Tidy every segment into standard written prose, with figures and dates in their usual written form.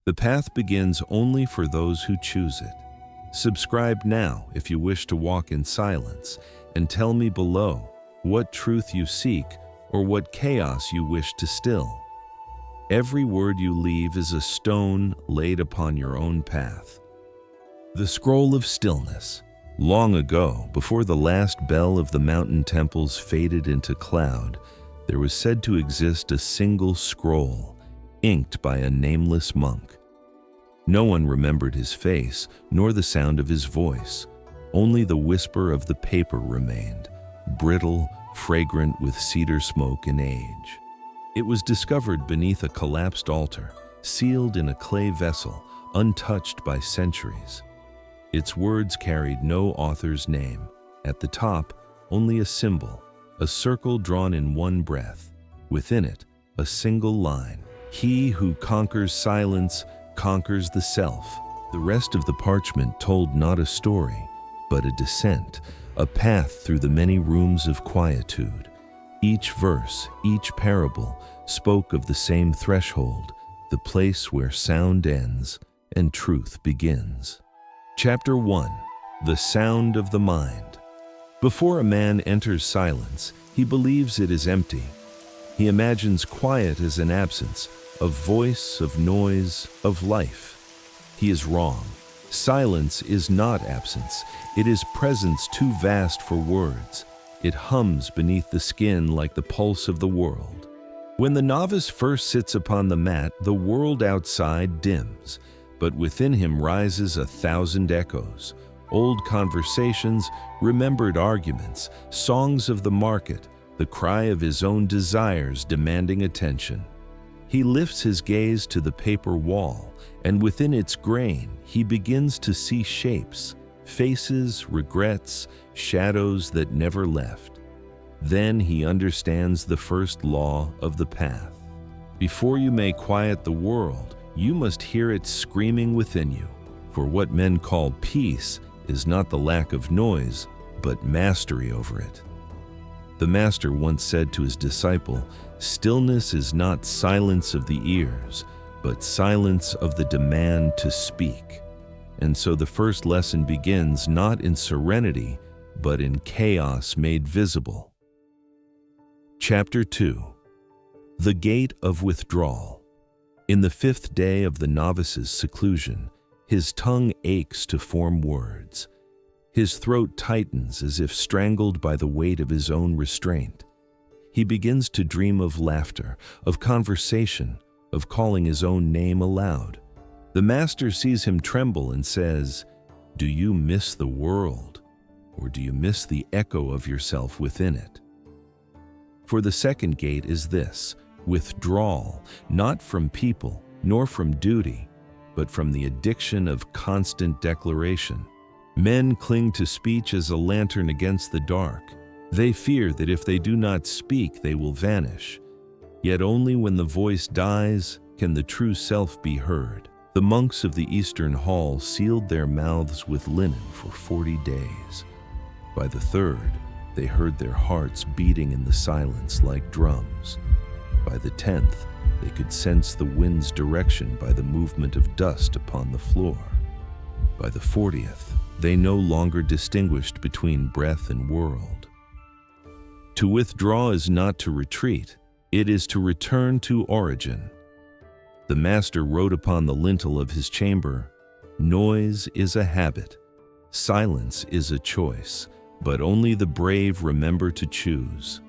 The path begins only for those who choose it. Subscribe now if you wish to walk in silence, and tell me below what truth you seek or what chaos you wish to still. Every word you leave is a stone laid upon your own path. The Scroll of Stillness. Long ago, before the last bell of the mountain temples faded into cloud, there was said to exist a single scroll, inked by a nameless monk. No one remembered his face, nor the sound of his voice. Only the whisper of the paper remained, brittle, fragrant with cedar smoke and age. It was discovered beneath a collapsed altar, sealed in a clay vessel, untouched by centuries. Its words carried no author's name. At the top, only a symbol, a circle drawn in one breath. Within it, a single line. He who conquers silence conquers the self. The rest of the parchment told not a story, but a descent, a path through the many rooms of quietude. Each verse, each parable, spoke of the same threshold, the place where sound ends and truth begins. Chapter 1. The Sound of the Mind. Before a man enters silence, he believes it is empty. He imagines quiet as an absence, of voice, of noise, of life. He is wrong. Silence is not absence. It is presence too vast for words. It hums beneath the skin like the pulse of the world. When the novice first sits upon the mat, the world outside dims, but within him rises 1,000 echoes. Old conversations, remembered arguments, songs of the market, the cry of his own desires demanding attention. He lifts his gaze to the paper wall, and within its grain, he begins to see shapes, faces, regrets, shadows that never left. Then he understands the first law of the path. Before you may quiet the world, you must hear it screaming within you. For what men call peace is not the lack of noise, but mastery over it. The master once said to his disciple, "Stillness is not silence of the ears, but silence of the demand to speak." And so the first lesson begins not in serenity, but in chaos made visible. Chapter 2. The Gate of Withdrawal. In the 5th day of the novice's seclusion, his tongue aches to form words. His throat tightens as if strangled by the weight of his own restraint. He begins to dream of laughter, of conversation, of calling his own name aloud. The master sees him tremble and says, "Do you miss the world, or do you miss the echo of yourself within it?" For the second gate is this: withdrawal, not from people, nor from duty, but from the addiction of constant declaration. Men cling to speech as a lantern against the dark. They fear that if they do not speak, they will vanish. Yet only when the voice dies can the true self be heard. The monks of the Eastern Hall sealed their mouths with linen for 40 days. By the 3rd, they heard their hearts beating in the silence like drums. By the 10th, they could sense the wind's direction by the movement of dust upon the floor. By the 40th, they no longer distinguished between breath and world. To withdraw is not to retreat, it is to return to origin. The master wrote upon the lintel of his chamber, "Noise is a habit, silence is a choice, but only the brave remember to choose."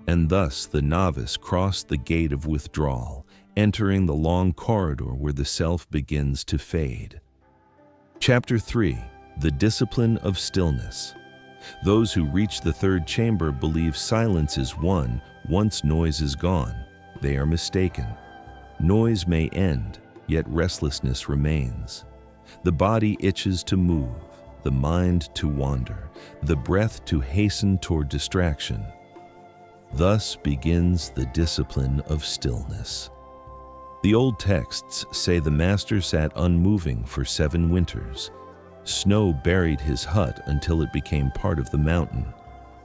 And thus the novice crossed the gate of withdrawal, entering the long corridor where the self begins to fade. Chapter 3. The Discipline of Stillness. Those who reach the 3rd chamber believe silence is won once noise is gone. They are mistaken. Noise may end, yet restlessness remains. The body itches to move, the mind to wander, the breath to hasten toward distraction. Thus begins the discipline of stillness. The old texts say the master sat unmoving for 7 winters. Snow buried his hut until it became part of the mountain.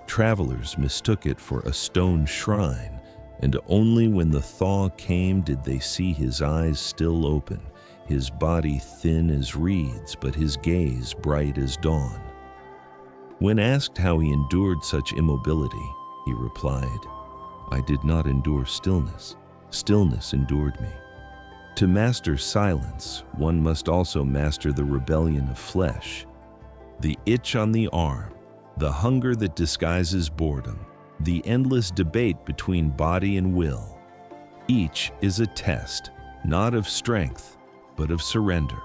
Travelers mistook it for a stone shrine, and only when the thaw came did they see his eyes still open, his body thin as reeds, but his gaze bright as dawn. When asked how he endured such immobility, he replied, "I did not endure stillness. Stillness endured me." To master silence, one must also master the rebellion of flesh, the itch on the arm, the hunger that disguises boredom, the endless debate between body and will. Each is a test, not of strength, but of surrender.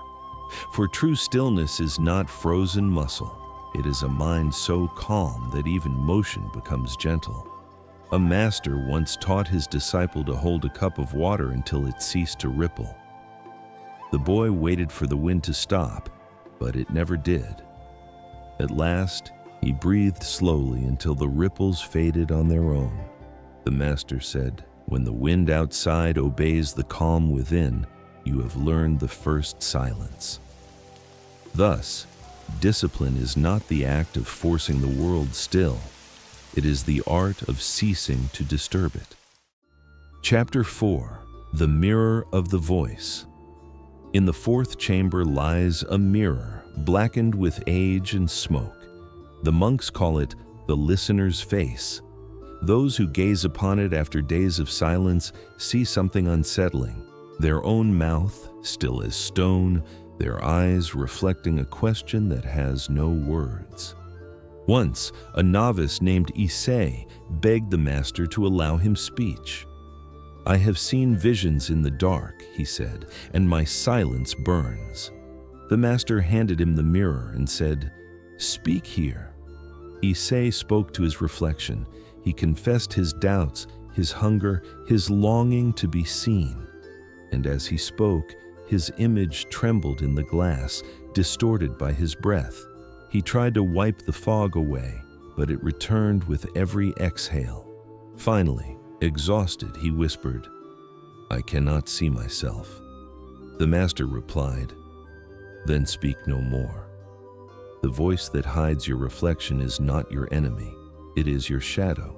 For true stillness is not frozen muscle. It is a mind so calm that even motion becomes gentle. A master once taught his disciple to hold a cup of water until it ceased to ripple. The boy waited for the wind to stop, but it never did. At last, he breathed slowly until the ripples faded on their own. The master said, "When the wind outside obeys the calm within, you have learned the first silence." Thus, discipline is not the act of forcing the world still. It is the art of ceasing to disturb it. Chapter 4. The Mirror of the Voice. In the fourth chamber lies a mirror, blackened with age and smoke. The monks call it the listener's face. Those who gaze upon it after days of silence see something unsettling. Their own mouth, still as stone, their eyes reflecting a question that has no words. Once, a novice named Issei begged the master to allow him speech. "I have seen visions in the dark," he said, "and my silence burns." The master handed him the mirror and said, "Speak here." Issei spoke to his reflection. He confessed his doubts, his hunger, his longing to be seen. And as he spoke, his image trembled in the glass, distorted by his breath. He tried to wipe the fog away, but it returned with every exhale. Finally, exhausted, he whispered, "I cannot see myself." The master replied, "Then speak no more. The voice that hides your reflection is not your enemy, it is your shadow.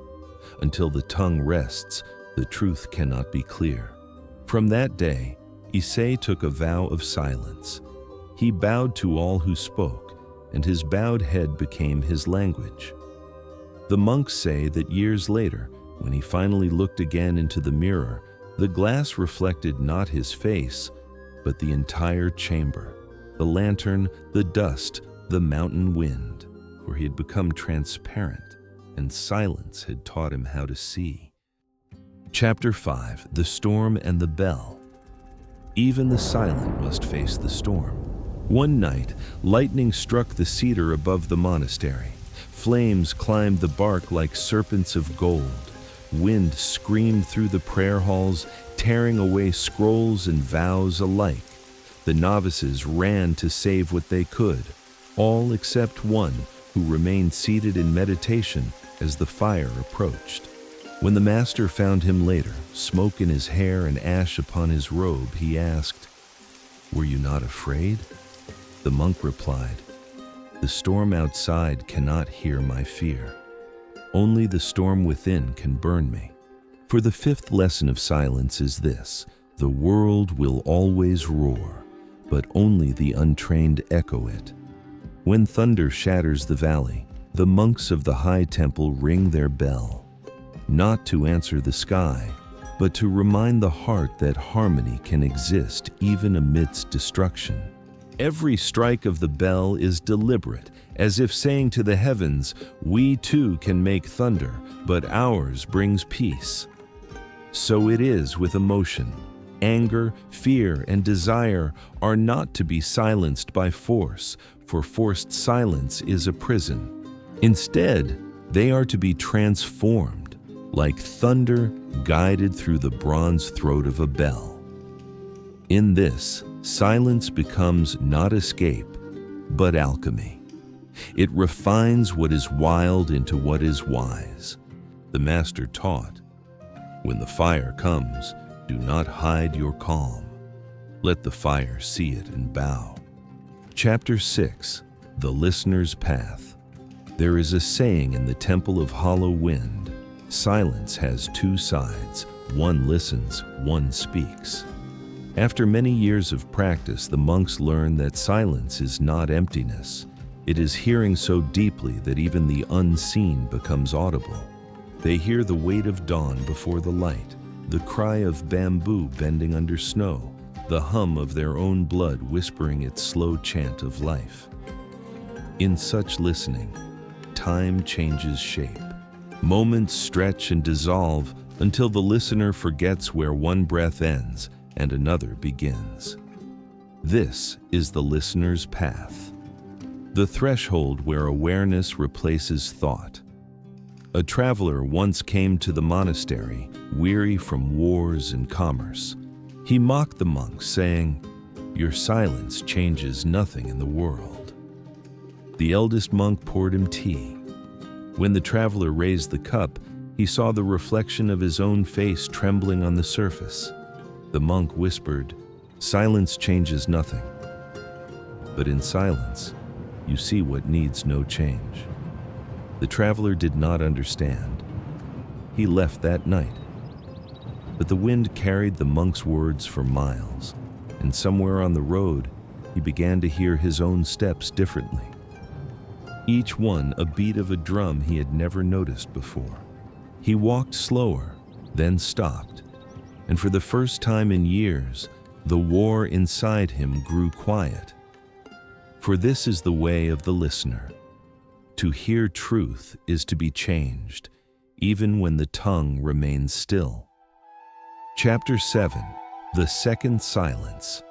Until the tongue rests, the truth cannot be clear." From that day, Issei took a vow of silence. He bowed to all who spoke, and his bowed head became his language. The monks say that years later, when he finally looked again into the mirror, the glass reflected not his face, but the entire chamber, the lantern, the dust, the mountain wind, for he had become transparent, and silence had taught him how to see. Chapter 5. The Storm and the Bell. Even the silent must face the storm. One night, lightning struck the cedar above the monastery. Flames climbed the bark like serpents of gold. Wind screamed through the prayer halls, tearing away scrolls and vows alike. The novices ran to save what they could, all except one who remained seated in meditation as the fire approached. When the master found him later, smoke in his hair and ash upon his robe, he asked, "Were you not afraid?" The monk replied, "The storm outside cannot hear my fear. Only the storm within can burn me." For the fifth lesson of silence is this: the world will always roar, but only the untrained echo it. When thunder shatters the valley, the monks of the high temple ring their bell, not to answer the sky, but to remind the heart that harmony can exist even amidst destruction. Every strike of the bell is deliberate, as if saying to the heavens, "We too can make thunder, but ours brings peace." So it is with emotion. Anger, fear, and desire are not to be silenced by force, for forced silence is a prison. Instead, they are to be transformed, like thunder guided through the bronze throat of a bell. In this, silence becomes not escape, but alchemy. It refines what is wild into what is wise. The master taught, "When the fire comes, do not hide your calm. Let the fire see it and bow." Chapter 6. The Listener's Path. There is a saying in the Temple of Hollow Wind: silence has two sides. One listens, one speaks. After many years of practice, the monks learn that silence is not emptiness. It is hearing so deeply that even the unseen becomes audible. They hear the weight of dawn before the light, the cry of bamboo bending under snow, the hum of their own blood whispering its slow chant of life. In such listening, time changes shape. Moments stretch and dissolve until the listener forgets where one breath ends and another begins. This is the listener's path, the threshold where awareness replaces thought. A traveler once came to the monastery, weary from wars and commerce. He mocked the monks, saying, "Your silence changes nothing in the world." The eldest monk poured him tea. When the traveler raised the cup, he saw the reflection of his own face trembling on the surface. The monk whispered, "Silence changes nothing. But in silence, you see what needs no change." The traveler did not understand. He left that night. But the wind carried the monk's words for miles, and somewhere on the road, he began to hear his own steps differently. Each one a beat of a drum he had never noticed before. He walked slower, then stopped, and for the first time in years, the war inside him grew quiet. For this is the way of the listener. To hear truth is to be changed, even when the tongue remains still. Chapter 7. The Second Silence.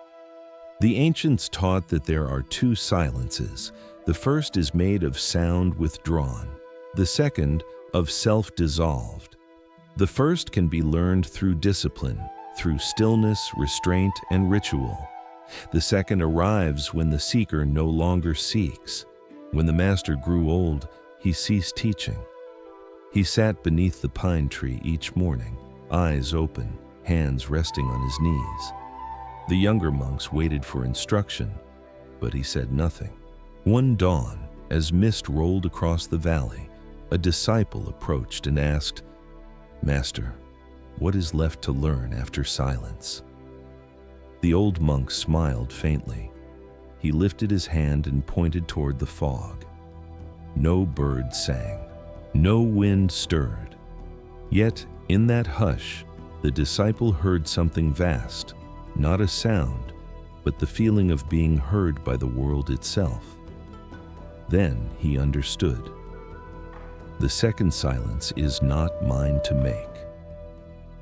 The ancients taught that there are two silences. The first is made of sound withdrawn, the second of self-dissolved. The first can be learned through discipline, through stillness, restraint, and ritual. The second arrives when the seeker no longer seeks. When the master grew old, he ceased teaching. He sat beneath the pine tree each morning, eyes open, hands resting on his knees. The younger monks waited for instruction, but he said nothing. One dawn, as mist rolled across the valley, a disciple approached and asked, "Master, what is left to learn after silence?" The old monk smiled faintly. He lifted his hand and pointed toward the fog. No bird sang, no wind stirred. Yet, in that hush, the disciple heard something vast, not a sound, but the feeling of being heard by the world itself. Then he understood. The second silence is not mine to make.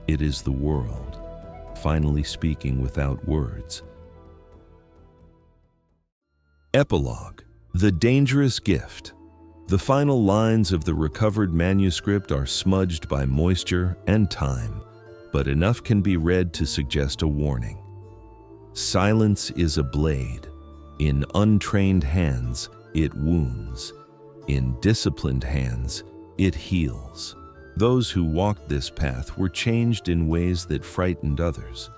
It is the world, finally speaking without words. Epilogue. The Dangerous Gift. The final lines of the recovered manuscript are smudged by moisture and time, but enough can be read to suggest a warning. Silence is a blade. In untrained hands, it wounds. In disciplined hands, it heals. Those who walked this path were changed in ways that frightened others.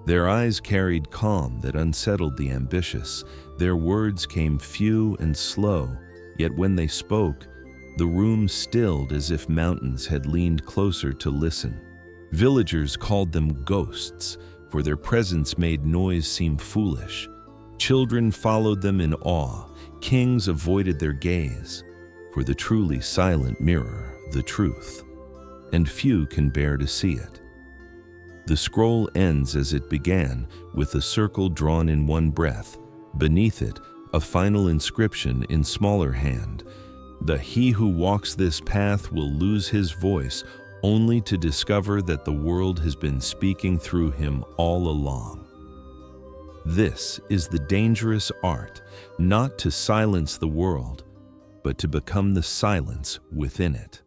Their eyes carried calm that unsettled the ambitious. Their words came few and slow, yet when they spoke, the room stilled as if mountains had leaned closer to listen. Villagers called them ghosts, for their presence made noise seem foolish. Children followed them in awe. Kings avoided their gaze, for the truly silent mirror, the truth, and few can bear to see it. The scroll ends as it began, with a circle drawn in one breath. Beneath it, a final inscription in smaller hand. He who walks this path will lose his voice, only to discover that the world has been speaking through him all along. This is the dangerous art, not to silence the world, but to become the silence within it.